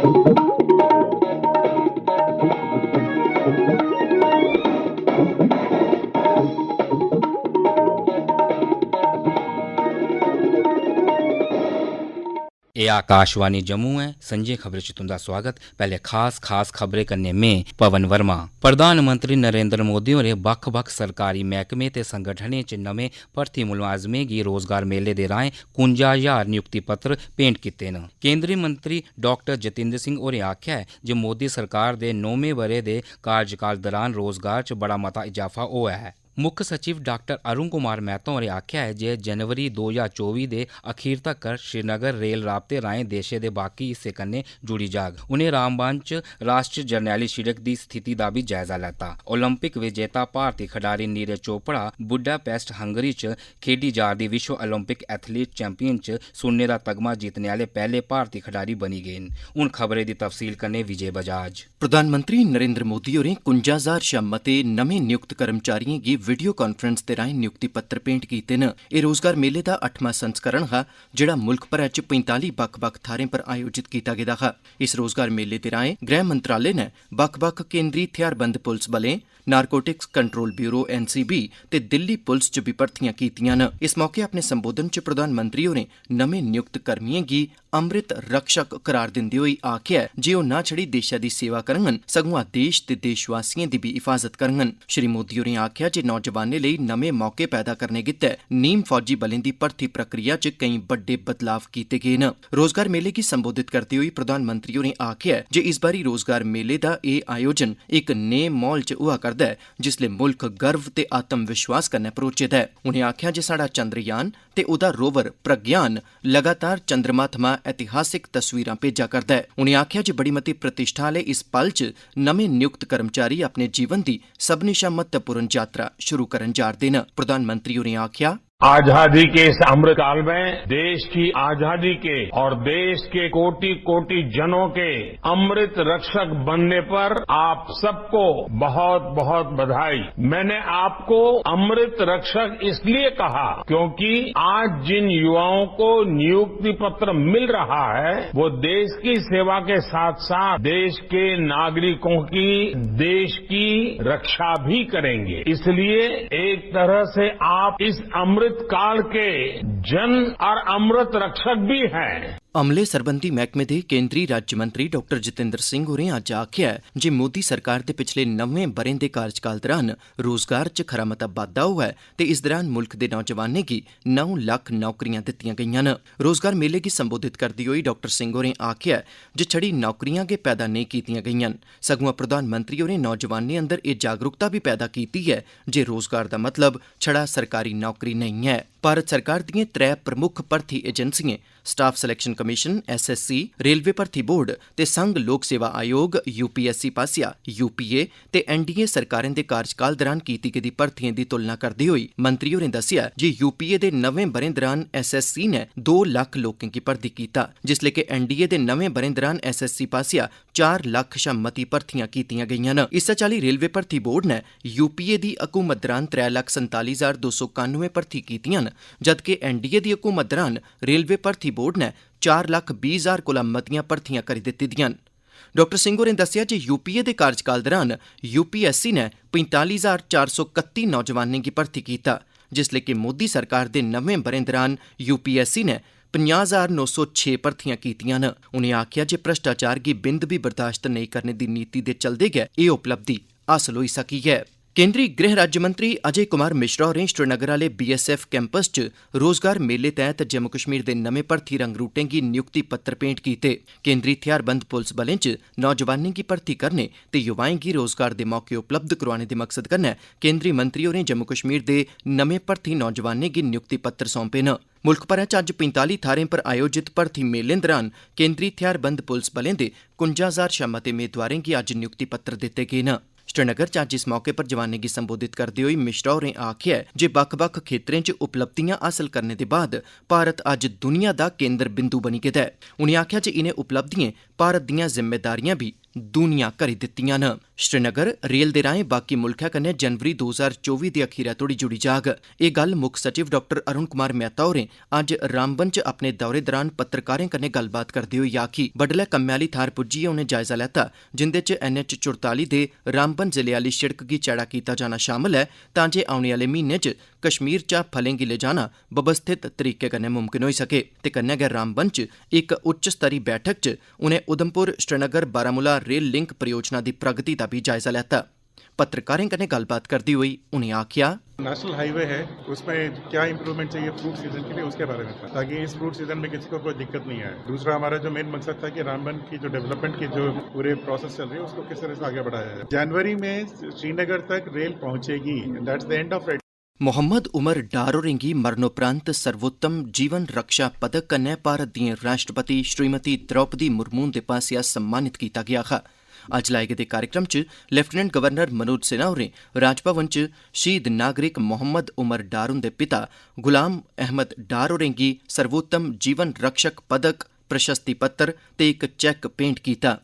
ये आकाशवाणी जम्मू है। संजय खबरें च तुंदा स्वागत। पहले खास खबरें करने में पवन वर्मा। प्रधानमंत्री नरेंद्र मोदी होरें बक्ख-बक्ख सरकारी मैहकमें ते संगठनें च नमें भर्थी मुलाजमें गी रोजगार मेले दे राहें 51,000 नियुक्ति पत्र भेंट कीते न। केंद्रीय मंत्री डॉक्टर जितेंद्र सिंह होरें आखेआ है जे मोदी सरकार दे 9वें ब'रे दे कार्यकाल दौरान रोजगार च बड़ा मता इजाफा होआ है। मुक्ख सचिव डॉक्टर अरुण कुमार मेहता होरें आखेआ है जे जनवरी 2024 दे अखीर तक्कर श्रीनगर रेल राबते राहें देशै दे बाकी हिस्से कन्नै जुड़ी जाग। उनें रामबन च राष्ट्रीय जरनैली सड़क दी स्थिति दा बी जायजा लैता। ओलंपिक विजेता भारती खडारी नीरज चोपड़ा बुडापेस्ट हंगरी च खेडी जा'रदी विश्व ओलंपिक एथलीट चैंपियन च सुन्ने दा तगमा जीतने आह्ले पैह्ले भारती खडारी बनी गे न। हुण खबरें दी तफसील कन्नै विजय बजाज। प्रधानमंत्री नरेंद्र मोदी होरें 51,000 शा मते नमें नियुक्त कर्मचारियों गी वीडियो कांफ्रेंस दे राहें नियुक्ति पत्र भेंट कीते न। एह् रोजगार मेले दा 8वां संस्करण हा जेह्ड़ा मुल्ख भरै च 45 बक्ख-बक्ख थाह्रें पर आयोजित कीता गेदा हा। इस रोजगार मेले दे राहें गृह मंत्रालय ने बक्ख-बक्ख केंद्री थेहारबंद पुलस बलें, नारकोटिक्स कंट्रोल ब्यूरो NCB ते दिल्ली पुलस च बी भर्थियां कीतियां न। इस मौके अपने संबोधन च प्रधानमंत्री होरें नमें नियुक्त कर्मियें गी अमृत रक्षक करार दिंदे होई आखेआ जे ओह् ना छड़ी देशै दी सेवा करङन सगुआं देश ते देशवासियें दी बी हिफाजत करङन। श्री मोदी होरें आखेआ जे नौजवानें लेई नमें मौके पैदा करने गित्तै नीम फौजी बलें दी भर्थी प्रक्रिया च केईं बड्डे बदलाव कीते गे न। रोजगार मेले गी संबोधित करदे होई प्रधानमंत्री होरें आखेआ जे इस बारी रोजगार मेले दा एह् आयोजन इक नेह माहौल च होआ करदा ऐ जिसलै मुल्ख गर्व ते आत्म विश्वास कन्नै भरोचे दा ऐ। उनें आखेआ जे साढ़ा चंद्रयान ते ओह्दा रोवर प्रज्ञान लगातार चंद्रमा थमां ऐतिहासिक तस्वीरां भेजा करदा ऐ। उनें आखेआ जे बड़ी मती प्रतिष्ठा आह्ले इस पल च नमें नियुक्त कर्मचारी अपने जीवन दी सभनें शा महत्वपूर्ण यात्रा शुरू करन जा'रदे न। प्रधानमंत्री होरें आखेआ आजादी के इस अमृतकाल में देश की आजादी के और देश के कोटि कोटि जनों के अमृत रक्षक बनने पर आप सबको बहुत बहुत बधाई। मैंने आपको अमृत रक्षक इसलिए कहा क्योंकि आज जिन युवाओं को नियुक्ति पत्र मिल रहा है वो देश की सेवा के साथ साथ देश के नागरिकों की देश की रक्षा भी करेंगे। इसलिए एक तरह से आप इस अमृत काल के जन और अमृत रक्षक भी हैं। अमले सरबंधी मैह्कमे दे केंद्री राज्य मंत्री डॉक्टर जितेंद्र सिंह होरें अज्ज आखेआ जे मोदी सरकार दे पिछले 9 ब'रें दे कार्यकाल दौरान रोजगार च खरा मता बाद्दा होआ ऐ ते इस दौरान मुल्ख दे नौजवानें गी 9 लक्ख नौकरियां दित्तियां गेईआं न। रोजगार मेले गी संबोधित करदे होई डॉक्टर सिंह होरें आखेआ जे छड़ी नौकरियां गै पैदा नेईं कीतियां गेईआं न सगुआं प्रधानमंत्री होरें नौजवानें अंदर एह् जागरूकता भी पैदा कीती ऐ जे रोजगार दा मतलब छड़ा सरकारी नौकरी नेईं ऐ। भारत सरकार दिएं 3 प्रमुख भर्थी एजेंसिएं staff selection commission SSC, railway भर्थी बोर्ड ते संघ लोक सेवा आयोग UPSC पास्सेआ UPA ते NDA सरकारें दे कार्यकाल दौरान कीती गेदी भर्थियें दी तुलना करदे होई मंत्री होरें दस्सेआ जे UPA दे 9 ब'रें दौरान SSC ने 2 लक्ख लोकें गी भर्थी कीता जिसलै कि NDA दे 9 ब'रें दौरान SSC पास्सेआ 4 लक्ख शा मती भर्थियां कीतियां गेईआं न। इस्सै चाल्ली रेलवे भर्थी बोर्ड ने UPA दी हकूमत दौरान 3,47,291 भर्थी कीतियां न जदकि NDA दी हकूमत दौरान रेलवे भर्थी बोर्ड ने 4,20,000 कोला मतियां भर्थियां करी दित्ती दियां न। डॉक्टर सिंह होरें दस्सेआ जे UPA दे कार्यकाल दौरान UPSC ने 45,431 नौजवानें गी भर्थी कीता जिसलै कि मोदी सरकार दे 9 ब'रें दौरान UPSC ने 50,906 भर्थियां कीतियां न। उनें आखेआ जे भ्रष्टाचार गी बिंद बी बर्दाश्त नेईं करने दी नीति दे चलदे गै एह् उपलब्धि हासल होई सकी ऐ। केंद्री गृह राज्य मंत्री अजय कुमार मिश्रा होरें श्रीनगर आह्ले BSF कैंपस च रोजगार मेले तैह्त जम्मू कश्मीर दे नमें भर्थी रंगरूटें गी नियुक्ति पत्र भेंट कीते। केंद्री थेहारबंद पुलस बलें च नौजवानें गी भर्थी करने ते युवाएं गी रोजगार दे मौके उपलब्ध करोआने दे मकसद कन्नै केंद्री मंत्री होरें जम्मू कश्मीर दे नमें भर्थी नौजवानें गी नियुक्ति पत्र सौंपे न। मुल्ख भरै च अज्ज 45 थाह्रें पर आयोजित भर्थी मेलें दौरान केंद्री थेहारबंद पुलस बलें दे 51,000 शा मते मेदवारें गी अज्ज नियुक्ति पत्र दित्ते गे न। श्रीनगर च अज्ज इस मौके पर जवानें गी संबोधित करदे होई मिश्रा होरें आखेआ जे बक्ख-बक्ख खेत्तरें च उपलब्धियां हासल करने दे बाद भारत अज्ज दुनिया दा केंद्र बिंदु बनी गेदा ऐ। उनें आखेआ जे इनें उपलब्धिएं भारत दियां जिम्मेदारियां बी दूनियां करी दित्तियां न। श्रीनगर रेल दे राहें बाकी मुल्खै कन्नै जनवरी 2024 दे अखीरै तोड़ी जुड़ी जाग। एह् गल्ल मुक्ख सचिव डाक्टर अरुण कुमार मेहता होरें अज्ज रामबन च अपने दौरे दौरान पत्रकारें कन्नै गल्लबात करदे होई आखी। बड्डलै कम्मै आह्ली थाह्र पुज्जियै उनें जायजा लैता जिंदे च NH 44 दे रामबन जिले आह्ली शिड़क गी चैड़ा कीता जाना शामल ऐ तां जे औने आह्ले म्हीने च कश्मीर चा फलें गी लेजाना व्यवस्थित तरीके कन्नै मुमकिन होई सके ते कन्नै गै रामबन च इक उच्च स्तरी बैठक च उनें उधमपुर श्रीनगर बारामूला रेल लिंक परियोजना दी प्रगति दा भी जायजा लैता। पत्रकारें कन्नै गल्लबात करदे होई उनें आखेआ, नेशनल हाईवे है, उसमें क्या इंप्रूवमेंट चाहिए फ्रूट सीजन के लिए, उसके बारे में था, ताकि इस फ्रूट सीजन में किसी को कोई दिक्कत नहीं आए। दूसरा हमारा जो मेन मकसद था कि रामबन की जो डेवलपमेंट की जो पूरे प्रोसेस चल रही है उसको किस तरह से आगे बढ़ाया जाए। जनवरी में श्रीनगर तक रेल पहुंचेगी, that's the end of it. Mohammad Umar Dar होरें गी मरणोपरांत सर्वोत्तम जीवन रक्षा पदक कन्नै भारत दिएं राष्ट्रपति श्रीमती द्रौपदी मुर्मू हुंदे पासेआ सम्मानित कीता गेआ हा। अज्ज लाए गेदे कार्यक्रम च लेफ्टिनेंट गवर्नर मनोज सिन्हा होरें राजभवन च शहीद नागरिक मोहम्मद उमर डार हुंदे पिता गुलाम अहमद डार होरें गी सर्वोत्तम जीवन रक्षक पदक, प्रशस्ति पत्र ते इक चैक भेंट कीता।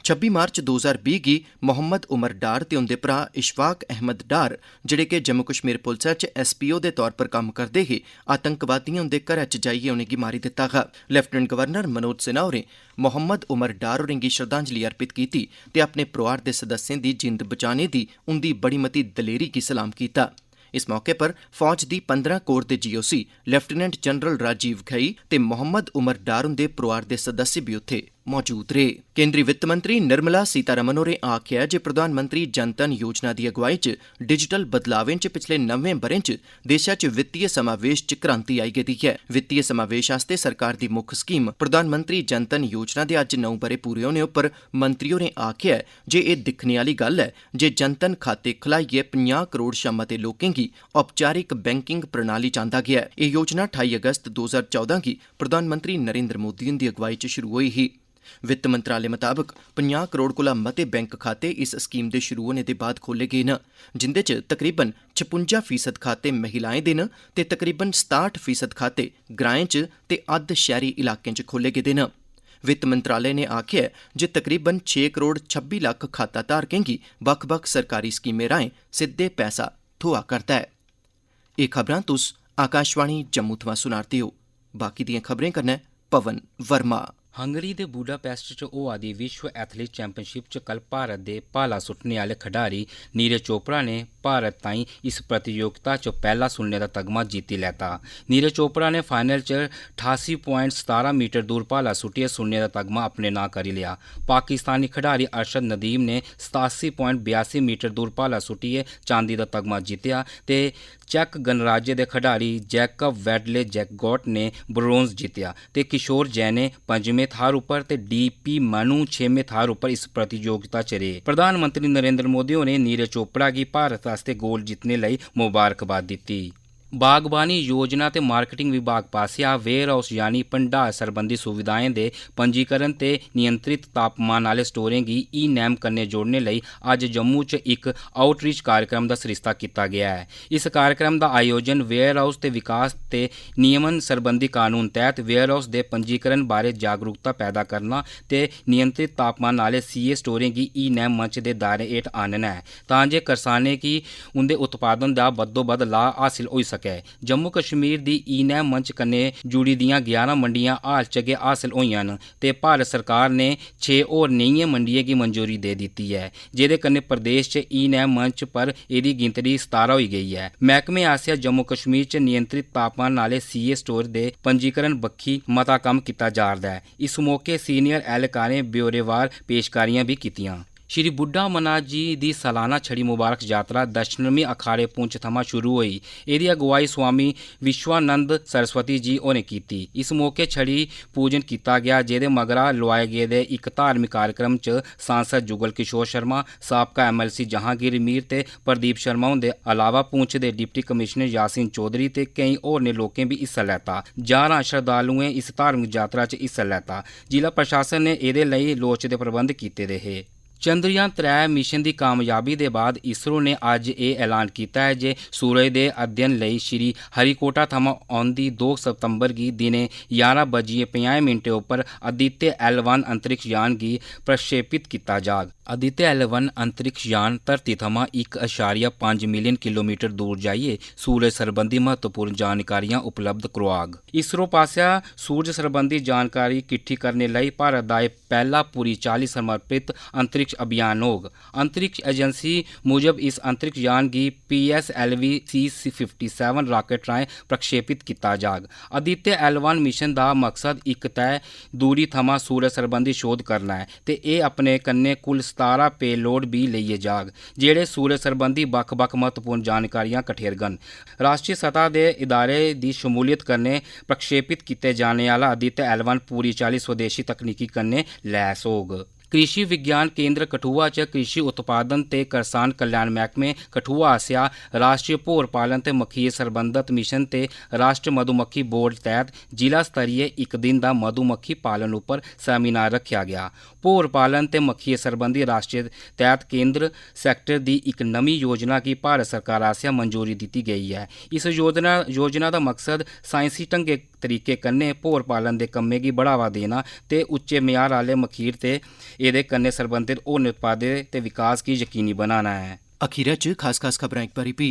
26 मार्च 2020 गी मोहम्मद उमर डार ते उंदे भरा इशफाक अहमद डार जेहड़े कि जम्मू कश्मीर पुलसै च SPO दे तौर पर कम्म करदे हे, आतंकवादिएं उंदे घरै च जाइयै उनेंगी मारी दित्ता हा। लेफ्टिनेंट गवर्नर मनोज सिन्हा होरें मोहम्मद उमर डार होरें गी श्रद्धांजलि अर्पित कीती ते अपने परोआर दे सदस्यें दी जिंद बचाने दी उंदी बड़ी मती दलेरी गी सलाम कीता। इस मौके पर फौज दी 15 कोर दे GOC lieutenant general Rajiv Ghai ते मोहम्मद उमर डार हुंदे परोआर दे सदस्य भी उत्थे मौजूद रेह्। केंद्री वित्त मंत्री निर्मला सीतारमण होरें आखेआ जे प्रधानमंत्री जनधन योजना दी अगुवाई च डिजिटल बदलावें च पिछले 9 ब'रें च देशै च वित्तीय समावेश च क्रांति आई गेदी ऐ। वित्तीय समावेश आस्तै सरकार दी मुक्ख स्कीम प्रधानमंत्री जनधन योजना दे अज्ज 9 ब'रे पूरे होने उप्पर मंत्री होरें आखेआ जे एह् दिक्खने आह्ली गल्ल ऐ जे जनधन खाते खलाइयै 50 करोड़ शा मते लोकें गी औपचारिक बैंकिंग प्रणाली च आंदा गेआ ऐ। एह् योजना 28 अगस्त 2014 गी प्रधानमंत्री नरेंद्र मोदी हुंदी अगुवाई च शुरू होई ही। वित्त मंत्रालय मताबक 50 करोड़ कोला मते बैंक खाते इस स्कीम दे शुरू होने दे बाद खोले गे न, जिंदे च तकरीबन 56% खाते महिलाएं दे न ते तकरीबन 67% खाते ग्राएं च ते अद्ध शैह्री इलाकें च खोले गेदे न। वित्त मंत्रालय ने आखेआ जे तकरीबन 6 करोड़ 26 लक्ख खाता धारकें गी बक्ख-बक्ख सरकारी स्कीमें राहें सिद्धे पैसा थ्होआ करदा ऐ। एह् खबरां तुस आकाशवाणी जम्मू थमां सुना'रदे हो। बाकी दियां खबरें कन्नै पवन वर्मा। हंगरी दे बुडापेस्ट च होआ दी विश्व एथलीट चैंपियनशिप च कल भारत दे भाला सुट्टने आह्ले खडारी नीरज चोपड़ा ने भारत ताईं इस प्रतियोगिता च पैह्ला सुन्ने दा तगमा जीती लैता। नीरज चोपड़ा ने फाइनल च 88.17 मीटर दूर भाला सुट्टियै सुन्ने दा तगमा अपने नां करी लेआ। पाकिस्तानी खडारी अरशद नदीम ने 87.82 मीटर दूर भाला सुट्टियै चांदी दा तगमा जित्तेआ ते चेक गणराज्य दे खडारी जैकब वेडले जैकगॉट ने ब्रोंज जित्तेआ ते किशोर जैन ने 5वें थाह्र उप्पर ते DP मनु 6वें थाह्र उप्पर इस प्रतियोगिता च रेह्। प्रधानमंत्री नरेंद्र मोदी होरें नीरज चोपड़ा गी भारत आस्तै गोल्ड जित्तने लेई मुबारकबाद दित्ती। बागबानी योजना ते मार्केटिंग विभाग पासेआ वेयर हाउस यानी भंडार सरबंधी सुविधाएं दे पंजीकरण ते नियंत्रित तापमान आह्ले स्टोरें गी ई-नैम कन्नै जोड़ने लेई अज्ज जम्मू च इक आउटरीच कार्यक्रम दा सरिस्ता कीता गेआ है। इस कार्यक्रम दा आयोजन वेयर हाउस ते विकास ते नियमन सरबंधी कानून तैह्त वेयर हाउस दे पंजीकरण बारै जागरूकता पैदा करना ते नियंत्रित तापमान आह्ले CA स्टोरें गी ई-नैम मंच दे दायरे हेठ आह्नना ऐ तां जे करसानें गी उंदे उत्पादन दा बद्धोबद्ध लाह् हासिल होई सकै। जम्मू कश्मीर दी ई-नैम मंच कन्नै जुड़ी दियां 11 मंडियां हाल च गै हासिल होईयां न ते भारत सरकार ने 6 होर नेइयें मंडियें गी मंजूरी दे दित्ती ऐ, जेह्दे कन्नै प्रदेश च ई-नैम मंच पर एह्दी गिनतरी 17 होई गेई ऐ। मैह्कमे आसेआ जम्मू कश्मीर च नियंत्रित तापमान आह्ले CA स्टोर दे पंजीकरण बक्खी मता कम्म कीता जा'रदा ऐ। इस मौके सीनियर ऐह्लकारें ब्यौरेवार पेशकारियां भी कीतियां। श्री बुड्ढा अमरनाथ जी दी सालाना छड़ी मुबारक यात्रा दशनमी अखाड़े पुंछ थमां शुरू होई। एह्दी अगुवाई स्वामी विश्वानंद सरस्वती जी होरें कीती। इस मौके छड़ी पूजन कीता गेआ, जेह्दे मगरा लोआए गेदे इक धार्मिक कार्यक्रम च सांसद जुगल किशोर शर्मा, साबका MLC जहांगीर मीर ते प्रदीप शर्मा हुंदे अलावा पुंछ दे डिप्टी कमिशनर यासीन चौधरी ते केईं होरनें लोकें भी हिस्सा लैता। 11 श्रद्धालुएं इस धार्मिक यात्रा च हिस्सा लैता। जिला प्रशासन ने एह्दे लेई लोड़चदे प्रबंध कीते दे हे। ਚੰਦਰਯਾਨ 3 ਮਿਸ਼ਨ ਦੀ ਕਾਮਯਾਬੀ ਦੇ ਬਾਅਦ ਇਸਰੋ ਨੇ ਅੱਜ ਇਹ ਐਲਾਨ ਕੀਤਾ ਹੈ ਜੇ ਸੂਰਜ ਦੇ ਅਧਿਐਨ ਲਈ ਸ਼੍ਰੀ ਹਰੀਕੋਟਾ ਥਮਾਂ ਆਉਂਦੀ 2 ਸਤੰबर की दिने 11:50 ਉੱਪਰ आदित्य L1 अंतरिक्ष यान गी प्रक्षेपित किया जाग। आदित्य L1 अंतरिक्ष यान धरती थमां 1.5 मिलियन किलोमीटर दूर जाइए सूरज सरबंधी महत्वपूर्ण जानकारियां उपलब्ध करवाग। इसरो पासिया सूरज सरबंधी जानकारी किट्ठी करने लई भारत दा एह पहला पूरी चाली समर्पित अंतरिक्ष अभियान होग। अंतरिक्ष एजेंसी मुजब इस अंतरिक्ष यान गी PSLV C57 राकेट राहें प्रक्षेपित किया जाग। आदित्य L1 मिशन दा मकसद एक तय दूरी थमां सूरज सरबंधी शोध करना है ते एह अपने कन्ने कुल 17 पेलोड भी लेइयै जाग जेड़े सूरज सरबंधी बक्ख-बक्ख महत्वपूर्ण जानकारियां कठेरगन। राष्ट्रीय सतह दे इदारे दी शमूलियत कन्नै प्रक्षेपित किते जाने आह्ला आदित्य L1 पूरी चाली स्वदेशी तकनीकी कन्नै लैस होग। कृषि विज्ञान केंद्र कठुआ च कृषि उत्पादन ते किसान कल्याण महकमे कठुआ आसेआ राष्ट्रीय भोर पालन ते मक्खिये सरबंधत मिशन ते राष्ट्र मधुमक्खी बोर्ड तैह्त जिला स्तरीय इक दिन दा मधुमक्खी पालन उप्पर सैमीनार रखेआ गया। भोर पालन ते मक्खिये सरबंधी राष्ट्रीय तैह्त केंद्र सैक्टर दी इक नमीं योजना गी भारत सरकार आसेआ मंजूरी दित्ती गई है। इस योजना दा मकसद साइंसी ढंगे तरीके कन्नै भोर पालन दे कम्मै गी बढ़ावा देना ते उच्चे म्यार आह्ले मखीर ते एह्दे कन्नै सरबंधित होरनें उत्पादें ते विकास गी यकीनी बनाना है। अखीरै च खास खबरां इक बारी भी।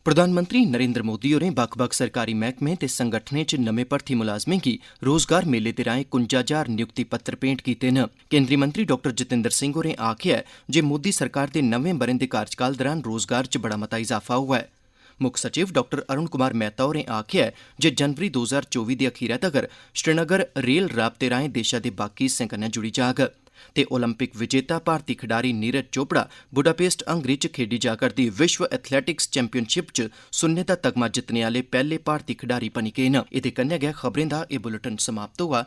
प्रधानमंत्री नरेंद्र मोदी होरें बक्ख-बक्ख सरकारी मैह्कमें ते संगठनें च नमें भर्थी मुलाजमें गी रोजगार मेले दे राएं 51,000 नियुक्ति पत्र भेंट कीते न। केंद्री मंत्री डॉक्टर जितेंद्र सिंह होरें आखेआ जे मोदी सरकार दे 9 ब'रें दे कार्यकाल दौरान रोजगार च बड़ा मता इजाफा होआ है। मुक्ख सचिव डॉक्टर अरुण कुमार मेहता होरें आखेआ जे जनवरी 2024 दे अखीरै तगर श्रीनगर रेल राबते राएं देशा दे बाकी हिस्सें कन्नै जुड़ी जाग ते ओलंपिक विजेता भारती खिडारी नीरज चोपड़ा बुडापेस्ट हंगरी च खेडी जा करदी विश्व एथलैटिक्स चैंपियनशिप च सुन्ने दा तगमा जित्तने आह्ले पैह्ले भारती खिडारी बनी गे न। एह्दे कन्नै गै खबरें दा एह् बुलेटिन समाप्त होआ।